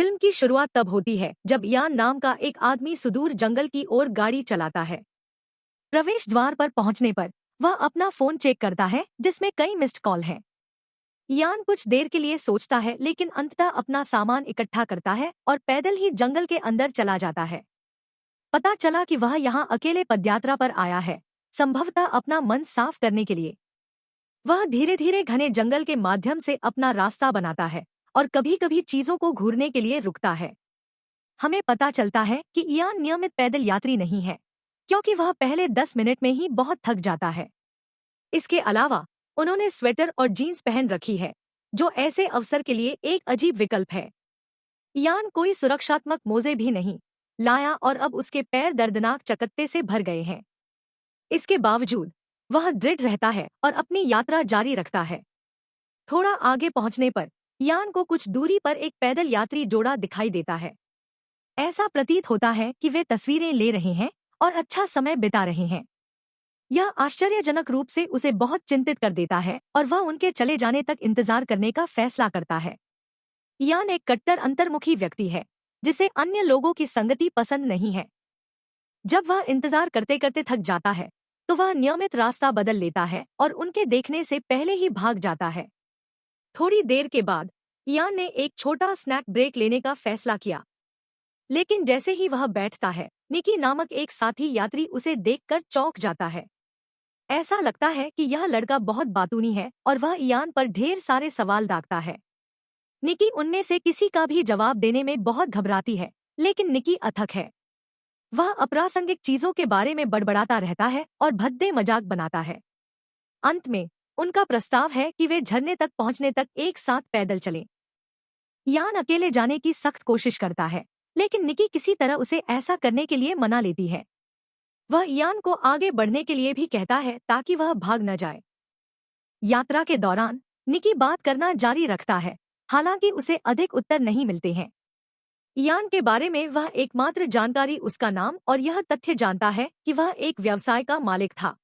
Film की शुरुआत तब होती है जब यान नाम का एक आदमी सुदूर जंगल की ओर गाड़ी चलाता है। प्रवेश द्वार पर पहुंचने पर वह अपना फोन चेक करता है जिसमें कई मिस्ड कॉल हैं। यान कुछ देर के लिए सोचता है लेकिन अंततः अपना सामान इकट्ठा करता है और पैदल ही जंगल के अंदर चला जाता है। पता चला कि वह यहाँ अकेले पदयात्रा पर आया है, संभवतः अपना मन साफ करने के लिए। वह धीरे धीरे घने जंगल के माध्यम से अपना रास्ता बनाता है और कभी कभी चीजों को घूरने के लिए रुकता है। हमें पता चलता है कि इयान नियमित पैदल यात्री नहीं है, क्योंकि वह पहले 10 मिनट में ही बहुत थक जाता है। इसके अलावा उन्होंने स्वेटर और जीन्स पहन रखी है, जो ऐसे अवसर के लिए एक अजीब विकल्प है। इयान कोई सुरक्षात्मक मोजे भी नहीं लाया और अब उसके पैर दर्दनाक चकत्ते से भर गए हैं। इसके बावजूद वह दृढ़ रहता है और अपनी यात्रा जारी रखता है। थोड़ा आगे पहुंचने पर इयान को कुछ दूरी पर एक पैदल यात्री जोड़ा दिखाई देता है। ऐसा प्रतीत होता है कि वे तस्वीरें ले रहे हैं और अच्छा समय बिता रहे हैं। यह आश्चर्यजनक रूप से उसे बहुत चिंतित कर देता है और वह उनके चले जाने तक इंतजार करने का फैसला करता है। इयान एक कट्टर अंतर्मुखी व्यक्ति है, जिसे अन्य लोगों की संगति पसंद नहीं है। जब वह इंतजार करते करते थक जाता है तो वह नियमित रास्ता बदल लेता है और उनके देखने से पहले ही भाग जाता है। थोड़ी देर के बाद इयान ने एक छोटा स्नैक ब्रेक लेने का फैसला किया, लेकिन जैसे ही वह बैठता है, निकी नामक एक साथी यात्री उसे देखकर चौंक जाता है। ऐसा लगता है कि यह लड़का बहुत बातूनी है और वह इयान पर ढेर सारे सवाल दागता है। निकी उनमें से किसी का भी जवाब देने में बहुत घबराती है, लेकिन निकी अथक है। वह अप्रासंगिक चीजों के बारे में बड़बड़ाता रहता है और भद्दे मजाक बनाता है। अंत में उनका प्रस्ताव है कि वे झरने तक पहुंचने तक एक साथ पैदल चलें। इयान अकेले जाने की सख्त कोशिश करता है, लेकिन निकी किसी तरह उसे ऐसा करने के लिए मना लेती है। वह इयान को आगे बढ़ने के लिए भी कहता है ताकि वह भाग न जाए। यात्रा के दौरान निकी बात करना जारी रखता है, हालांकि उसे अधिक उत्तर नहीं मिलते हैं। इयान के बारे में वह एकमात्र जानकारी उसका नाम और यह तथ्य जानता है कि वह एक व्यवसाय का मालिक था।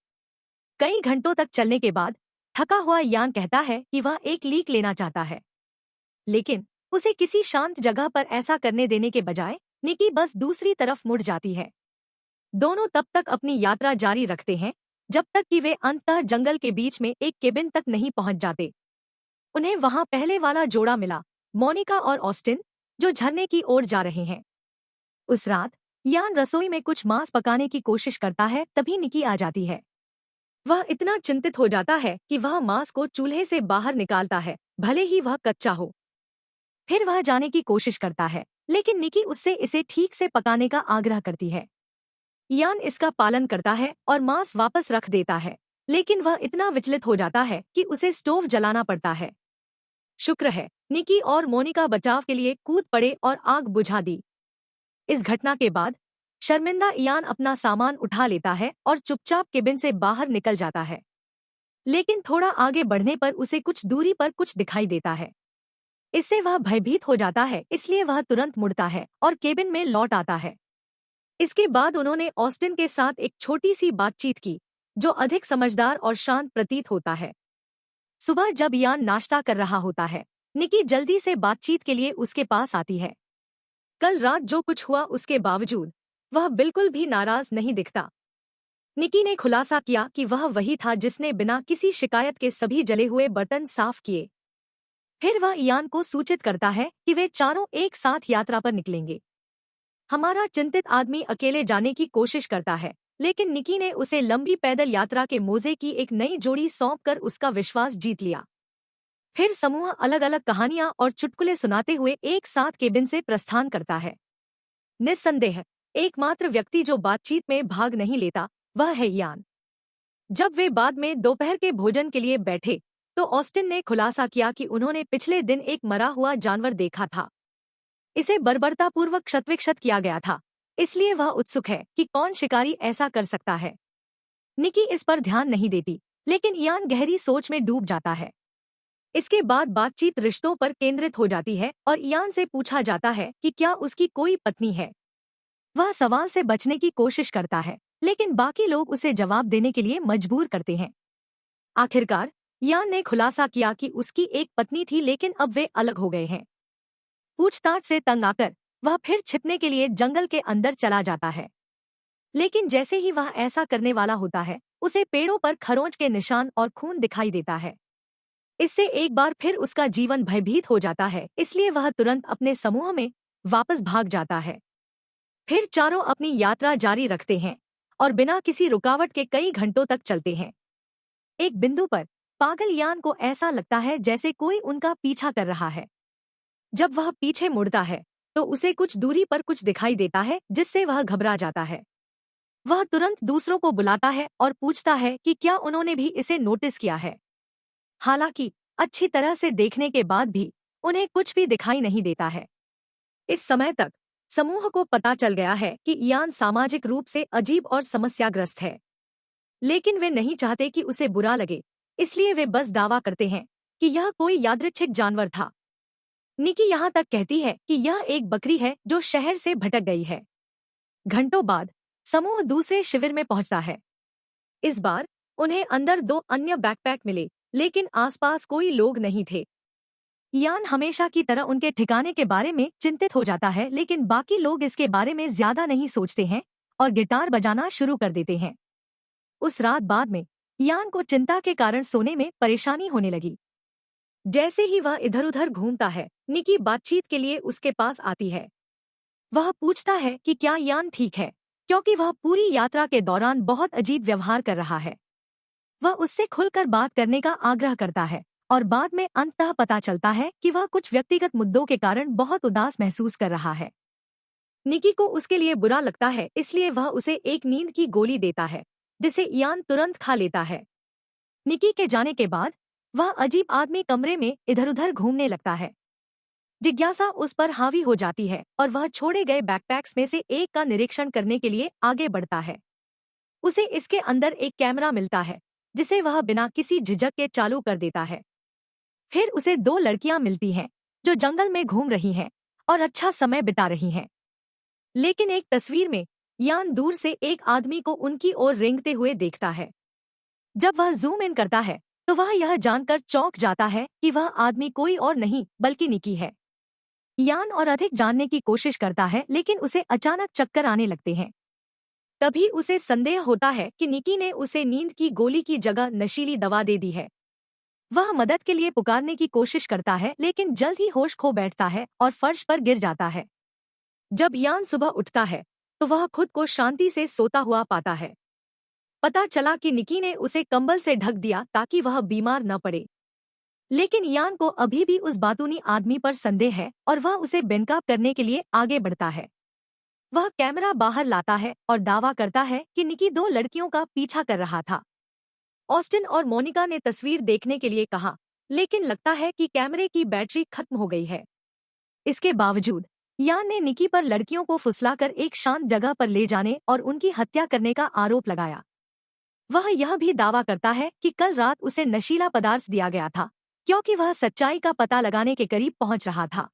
कई घंटों तक चलने के बाद थका हुआ इयान कहता है कि वह एक लीक लेना चाहता है, लेकिन उसे किसी शांत जगह पर ऐसा करने देने के बजाय निकी बस दूसरी तरफ मुड़ जाती है। दोनों तब तक अपनी यात्रा जारी रखते हैं जब तक कि वे अंततः जंगल के बीच में एक केबिन तक नहीं पहुंच जाते। उन्हें वहां पहले वाला जोड़ा मिला, मोनिका और ऑस्टिन, जो झरने की ओर जा रहे हैं। उस रात इयान रसोई में कुछ मांस पकाने की कोशिश करता है, तभी निकी आ जाती है। वह इतना चिंतित हो जाता है कि वह मांस को चूल्हे से बाहर निकालता है, भले ही वह कच्चा हो। फिर वह जाने की कोशिश करता है, लेकिन निकी उससे इसे ठीक से पकाने का आग्रह करती है। इयान इसका पालन करता है और मांस वापस रख देता है, लेकिन वह इतना विचलित हो जाता है कि उसे स्टोव जलाना पड़ता है। शुक्र है निकी और मोनिका बचाव के लिए कूद पड़े और आग बुझा दी। इस घटना के बाद शर्मिंदा इयान अपना सामान उठा लेता है और चुपचाप केबिन से बाहर निकल जाता है। लेकिन थोड़ा आगे बढ़ने पर उसे कुछ दूरी पर कुछ दिखाई देता है। इससे वह भयभीत हो जाता है, इसलिए वह तुरंत मुड़ता है और केबिन में लौट आता है। इसके बाद उन्होंने ऑस्टिन के साथ एक छोटी सी बातचीत की, जो अधिक समझदार और शांत प्रतीत होता है। सुबह जब इयान नाश्ता कर रहा होता है, निकी जल्दी से बातचीत के लिए उसके पास आती है। कल रात जो कुछ हुआ उसके बावजूद वह बिल्कुल भी नाराज नहीं दिखता। निकी ने खुलासा किया कि वह वही था जिसने बिना किसी शिकायत के सभी जले हुए बर्तन साफ किए। फिर वह इयान को सूचित करता है कि वे चारों एक साथ यात्रा पर निकलेंगे। हमारा चिंतित आदमी अकेले जाने की कोशिश करता है, लेकिन निकी ने उसे लंबी पैदल यात्रा के मोजे की एक नई जोड़ी सौंपकर उसका विश्वास जीत लिया। फिर समूह अलग अलग कहानियां और चुटकुले सुनाते हुए एक साथ केबिन से प्रस्थान करता है। निस्संदेह एकमात्र व्यक्ति जो बातचीत में भाग नहीं लेता वह है इयान। जब वे बाद में दोपहर के भोजन के लिए बैठे तो ऑस्टिन ने खुलासा किया कि उन्होंने पिछले दिन एक मरा हुआ जानवर देखा था। इसे बर्बरतापूर्वक क्षतविक्षत किया गया था, इसलिए वह उत्सुक है कि कौन शिकारी ऐसा कर सकता है। निकी इस पर ध्यान नहीं देती, लेकिन इयान गहरी सोच में डूब जाता है। इसके बाद बातचीत रिश्तों पर केंद्रित हो जाती है और इयान से पूछा जाता है कि क्या उसकी कोई पत्नी है। वह सवाल से बचने की कोशिश करता है, लेकिन बाकी लोग उसे जवाब देने के लिए मजबूर करते हैं। आखिरकार इयान ने खुलासा किया कि उसकी एक पत्नी थी, लेकिन अब वे अलग हो गए हैं। पूछताछ से तंग आकर वह फिर छिपने के लिए जंगल के अंदर चला जाता है। लेकिन जैसे ही वह ऐसा करने वाला होता है, उसे पेड़ों पर खरोंच के निशान और खून दिखाई देता है। इससे एक बार फिर उसका जीवन भयभीत हो जाता है, इसलिए वह तुरंत अपने समूह में वापस भाग जाता है। फिर चारों अपनी यात्रा जारी रखते हैं और बिना किसी रुकावट के कई घंटों तक चलते हैं। एक बिंदु पर पागल यान को ऐसा लगता है जैसे कोई उनका पीछा कर रहा है। जब वह पीछे मुड़ता है तो उसे कुछ दूरी पर कुछ दिखाई देता है, जिससे वह घबरा जाता है। वह तुरंत दूसरों को बुलाता है और पूछता है कि क्या उन्होंने भी इसे नोटिस किया है। हालांकि अच्छी तरह से देखने के बाद भी उन्हें कुछ भी दिखाई नहीं देता है। इस समय तक समूह को पता चल गया है कि यान सामाजिक रूप से अजीब और समस्याग्रस्त है, लेकिन वे नहीं चाहते कि उसे बुरा लगे, इसलिए वे बस दावा करते हैं कि यह कोई यादृच्छिक जानवर था। निकी यहाँ तक कहती है कि यह एक बकरी है जो शहर से भटक गई है। घंटों बाद समूह दूसरे शिविर में पहुंचता है। इस बार उन्हें अंदर 2 अन्य बैकपैक मिले, लेकिन आसपास कोई लोग नहीं थे। यान हमेशा की तरह उनके ठिकाने के बारे में चिंतित हो जाता है, लेकिन बाकी लोग इसके बारे में ज्यादा नहीं सोचते हैं और गिटार बजाना शुरू कर देते हैं। उस रात बाद में यान को चिंता के कारण सोने में परेशानी होने लगी। जैसे ही वह इधर उधर घूमता है, निकी बातचीत के लिए उसके पास आती है। वह पूछता है कि क्या यान ठीक है, क्योंकि वह पूरी यात्रा के दौरान बहुत अजीब व्यवहार कर रहा है। वह उससे खुलकर बात करने का आग्रह करता है और बाद में अंततः पता चलता है कि वह कुछ व्यक्तिगत मुद्दों के कारण बहुत उदास महसूस कर रहा है। निकी को उसके लिए बुरा लगता है, इसलिए वह उसे एक नींद की गोली देता है, जिसे यान तुरंत खा लेता है। निकी के जाने के बाद वह अजीब आदमी कमरे में इधर उधर घूमने लगता है। जिज्ञासा उस पर हावी हो जाती है और वह छोड़े गए बैकपैक्स में से एक का निरीक्षण करने के लिए आगे बढ़ता है। उसे इसके अंदर एक कैमरा मिलता है, जिसे वह बिना किसी झिझक के चालू कर देता है। फिर उसे 2 लड़कियां मिलती हैं जो जंगल में घूम रही हैं और अच्छा समय बिता रही हैं। लेकिन एक तस्वीर में यान दूर से एक आदमी को उनकी ओर रेंगते हुए देखता है। जब वह जूम इन करता है तो वह यह जानकर चौंक जाता है कि वह आदमी कोई और नहीं बल्कि निकी है। यान और अधिक जानने की कोशिश करता है, लेकिन उसे अचानक चक्कर आने लगते हैं। तभी उसे संदेह होता है कि निकी ने उसे नींद की गोली की जगह नशीली दवा दे दी है। वह मदद के लिए पुकारने की कोशिश करता है, लेकिन जल्द ही होश खो बैठता है और फर्श पर गिर जाता है। जब यान सुबह उठता है तो वह खुद को शांति से सोता हुआ पाता है। पता चला कि निकी ने उसे कंबल से ढक दिया ताकि वह बीमार न पड़े। लेकिन यान को अभी भी उस बातूनी आदमी पर संदेह है और वह उसे बेनकाब करने के लिए आगे बढ़ता है। वह कैमरा बाहर लाता है और दावा करता है कि निकी 2 लड़कियों का पीछा कर रहा था। ऑस्टिन और मोनिका ने तस्वीर देखने के लिए कहा, लेकिन लगता है कि कैमरे की बैटरी खत्म हो गई है। इसके बावजूद यान ने निकी पर लड़कियों को फुसलाकर एक शांत जगह पर ले जाने और उनकी हत्या करने का आरोप लगाया। वह यह भी दावा करता है कि कल रात उसे नशीला पदार्थ दिया गया था, क्योंकि वह सच्चाई का पता लगाने के करीब पहुंच रहा था।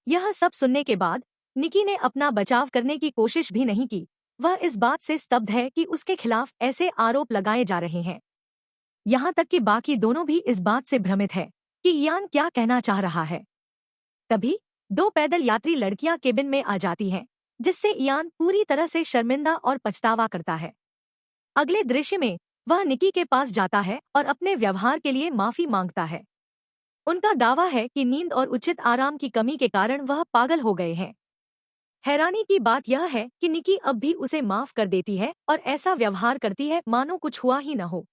यह सब सुनने के बाद निकी ने अपना बचाव करने की कोशिश भी नहीं की। वह इस बात से स्तब्ध है कि उसके खिलाफ ऐसे आरोप लगाए जा रहे हैं। यहाँ तक कि बाकी दोनों भी इस बात से भ्रमित है कि यान क्या कहना चाह रहा है। तभी 2 पैदल यात्री लड़कियां केबिन में आ जाती हैं, जिससे यान पूरी तरह से शर्मिंदा और पछतावा करता है। अगले दृश्य में वह निकी के पास जाता है और अपने व्यवहार के लिए माफी मांगता है। उनका दावा है कि नींद और उचित आराम की कमी के कारण वह पागल हो गए हैं। हैरानी की बात यह है कि निकी अब भी उसे माफ कर देती है और ऐसा व्यवहार करती है मानो कुछ हुआ ही न हो।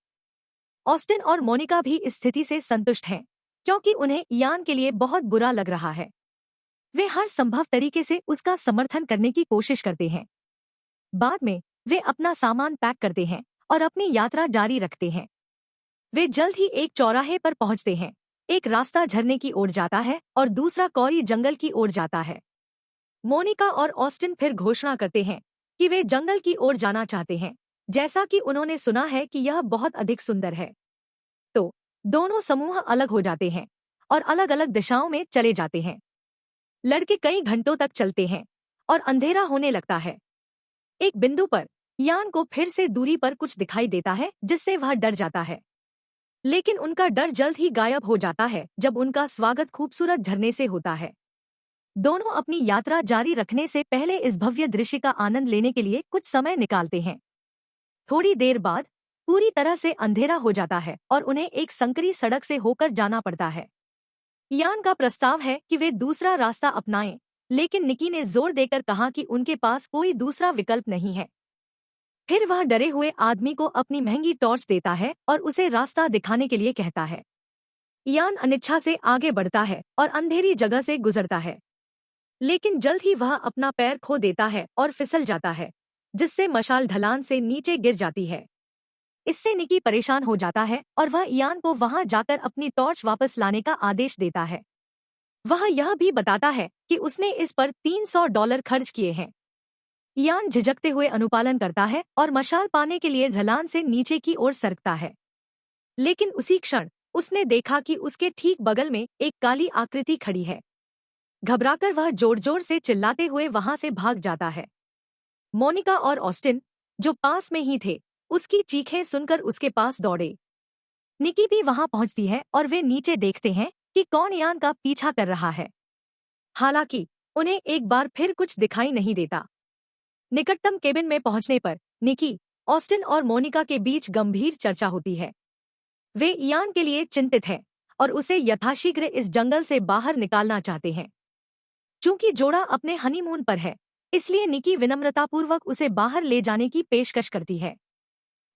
ऑस्टिन और मोनिका भी इस स्थिति से संतुष्ट हैं, क्योंकि उन्हें यान के लिए बहुत बुरा लग रहा है। वे हर संभव तरीके से उसका समर्थन करने की कोशिश करते हैं। बाद में वे अपना सामान पैक करते हैं और अपनी यात्रा जारी रखते हैं। वे जल्द ही एक चौराहे पर पहुंचते हैं। एक रास्ता झरने की ओर जाता है और दूसरा कौरी जंगल की ओर जाता है। मोनिका और ऑस्टिन फिर घोषणा करते हैं कि वे जंगल की ओर जाना चाहते हैं, जैसा कि उन्होंने सुना है कि यह बहुत अधिक सुंदर है। तो दोनों समूह अलग हो जाते हैं और अलग अलग दिशाओं में चले जाते हैं। लड़के कई घंटों तक चलते हैं और अंधेरा होने लगता है। एक बिंदु पर यान को फिर से दूरी पर कुछ दिखाई देता है, जिससे वह डर जाता है। लेकिन उनका डर जल्द ही गायब हो जाता है जब उनका स्वागत खूबसूरत झरने से होता है। दोनों अपनी यात्रा जारी रखने से पहले इस भव्य दृश्य का आनंद लेने के लिए कुछ समय निकालते हैं। थोड़ी देर बाद पूरी तरह से अंधेरा हो जाता है और उन्हें एक संकरी सड़क से होकर जाना पड़ता है। यान का प्रस्ताव है कि वे दूसरा रास्ता अपनाएं, लेकिन निकी ने जोर देकर कहा कि उनके पास कोई दूसरा विकल्प नहीं है। फिर वह डरे हुए आदमी को अपनी महंगी टॉर्च देता है और उसे रास्ता दिखाने के लिए कहता है। यान अनिच्छा से आगे बढ़ता है और अंधेरी जगह से गुजरता है, लेकिन जल्द ही वह अपना पैर खो देता है और फिसल जाता है, जिससे मशाल ढलान से नीचे गिर जाती है। इससे निकी परेशान हो जाता है और वह यान को वहां जाकर अपनी टॉर्च वापस लाने का आदेश देता है। वह यह भी बताता है कि उसने इस पर $300 खर्च किए हैं। यान झिझकते हुए अनुपालन करता है और मशाल पाने के लिए ढलान से नीचे की ओर सरकता है, लेकिन उसी क्षण उसने देखा कि उसके ठीक बगल में एक काली आकृति खड़ी है। घबराकर वह जोर जोर से चिल्लाते हुए वहां से भाग जाता है। मोनिका और ऑस्टिन, जो पास में ही थे, उसकी चीखें सुनकर उसके पास दौड़े। निकी भी वहां पहुंचती है और वे नीचे देखते हैं कि कौन यान का पीछा कर रहा है। हालांकि उन्हें एक बार फिर कुछ दिखाई नहीं देता। निकटतम केबिन में पहुंचने पर निकी, ऑस्टिन और मोनिका के बीच गंभीर चर्चा होती है। वे यान के लिए चिंतित हैं और उसे यथाशीघ्र इस जंगल से बाहर निकालना चाहते हैं। चूंकि जोड़ा अपने हनीमून पर है, इसलिए निकी विनम्रतापूर्वक उसे बाहर ले जाने की पेशकश करती है।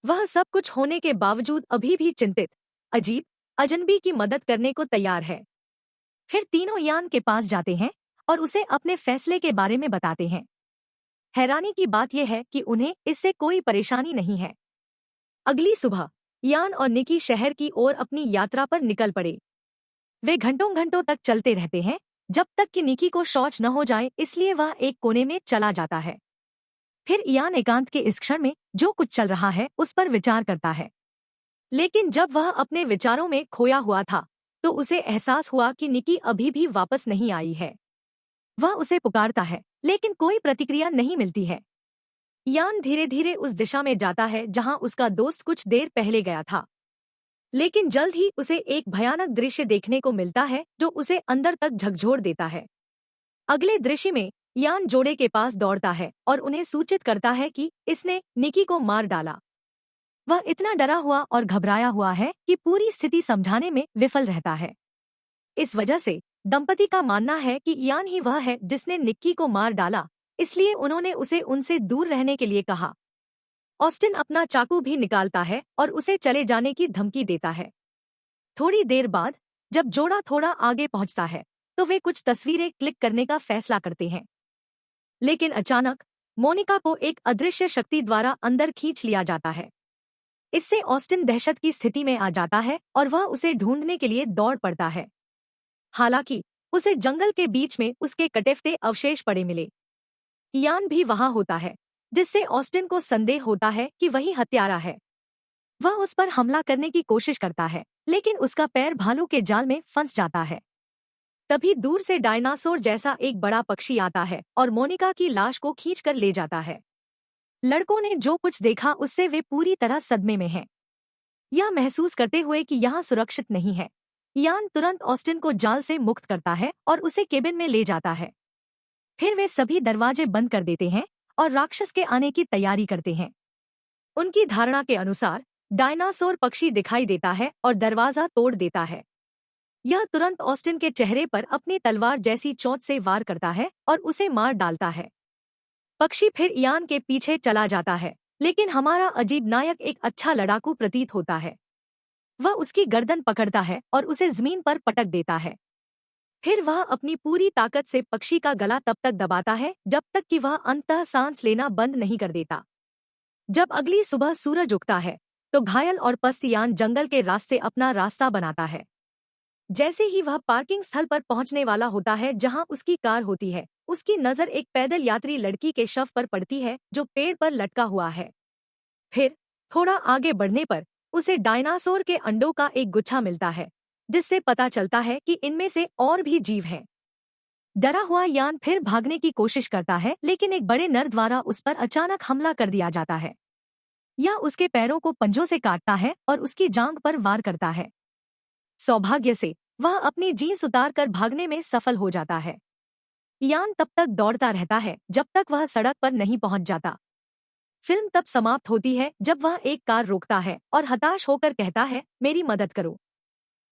वह सब कुछ होने के बावजूद अभी भी चिंतित, अजीब, अजनबी की मदद करने को तैयार है। फिर तीनों यान के पास जाते हैं और उसे अपने फैसले के बारे में बताते हैं। हैरानी की बात यह है कि उन्हें इससे कोई परेशानी नहीं है। अगली सुबह यान और निकी शहर की ओर अपनी यात्रा पर निकल पड़े। वे घंटों घंटों तक चलते रहते हैं, जब तक कि निकी को शौच न हो जाए, इसलिए वह एक कोने में चला जाता है। फिर यान एकांत के इस क्षण में जो कुछ चल रहा है उस पर विचार करता है। लेकिन जब वह अपने विचारों में खोया हुआ था, तो उसे एहसास हुआ कि निकी अभी भी वापस नहीं आई है। वह उसे पुकारता है, लेकिन कोई प्रतिक्रिया नहीं मिलती है। यान धीरे धीरे उस दिशा में जाता है जहां उसका दोस्त कुछ देर पहले गया था, लेकिन जल्द ही उसे एक भयानक दृश्य देखने को मिलता है जो उसे अंदर तक झकझोर देता है। अगले दृश्य में यान जोड़े के पास दौड़ता है और उन्हें सूचित करता है कि इसने निकी को मार डाला। वह इतना डरा हुआ और घबराया हुआ है कि पूरी स्थिति समझाने में विफल रहता है। इस वजह से दंपति का मानना है कि यान ही वह है जिसने निक्की को मार डाला, इसलिए उन्होंने उसे उनसे दूर रहने के लिए कहा। ऑस्टिन अपना चाकू भी निकालता है और उसे चले जाने की धमकी देता है। थोड़ी देर बाद जब जोड़ा थोड़ा आगे पहुंचता है, तो वे कुछ तस्वीरें क्लिक करने का फैसला करते हैं। लेकिन अचानक मोनिका को एक अदृश्य शक्ति द्वारा अंदर खींच लिया जाता है। इससे ऑस्टिन दहशत की स्थिति में आ जाता है और वह उसे ढूंढने के लिए दौड़ पड़ता है। हालांकि उसे जंगल के बीच में उसके कटे-फटे अवशेष पड़े मिले। यान भी वहां होता है, जिससे ऑस्टिन को संदेह होता है कि वही हत्यारा है। वह उस पर हमला करने की कोशिश करता है, लेकिन उसका पैर भालू के जाल में फंस जाता है। तभी दूर से डायनासोर जैसा एक बड़ा पक्षी आता है और मोनिका की लाश को खींचकर ले जाता है। लड़कों ने जो कुछ देखा उससे वे पूरी तरह सदमे में हैं। यह महसूस करते हुए कि यहाँ सुरक्षित नहीं है, यान तुरंत ऑस्टिन को जाल से मुक्त करता है और उसे केबिन में ले जाता है। फिर वे सभी दरवाजे बंद कर देते हैं और राक्षस के आने की तैयारी करते हैं। उनकी धारणा के अनुसार डायनासोर पक्षी दिखाई देता है और दरवाजा तोड़ देता है। यह तुरंत ऑस्टिन के चेहरे पर अपनी तलवार जैसी चोंच से वार करता है और उसे मार डालता है। पक्षी फिर यान के पीछे चला जाता है, लेकिन हमारा अजीब नायक एक अच्छा लड़ाकू प्रतीत होता है। वह उसकी गर्दन पकड़ता है और उसे जमीन पर पटक देता है। फिर वह अपनी पूरी ताकत से पक्षी का गला तब तक दबाता है जब तक कि वह अंततः सांस लेना बंद नहीं कर देता। जब अगली सुबह सूरज उगता है, तो घायल और पस्त यान जंगल के रास्ते अपना रास्ता बनाता है। जैसे ही वह पार्किंग स्थल पर पहुंचने वाला होता है जहां उसकी कार होती है, उसकी नजर एक पैदल यात्री लड़की के शव पर पड़ती है जो पेड़ पर लटका हुआ है। फिर थोड़ा आगे बढ़ने पर उसे डायनासोर के अंडों का एक गुच्छा मिलता है, जिससे पता चलता है कि इनमें से और भी जीव हैं। डरा हुआ यान फिर भागने की कोशिश करता है, लेकिन एक बड़े नर द्वारा उस पर अचानक हमला कर दिया जाता है। यह उसके पैरों को पंजों से काटता है और उसकी जांघ पर वार करता है। सौभाग्य से वह अपनी जींस उतार कर भागने में सफल हो जाता है। यान तब तक दौड़ता रहता है जब तक वह सड़क पर नहीं पहुंच जाता। फिल्म तब समाप्त होती है जब वह एक कार रोकता है और हताश होकर कहता है, मेरी मदद करो।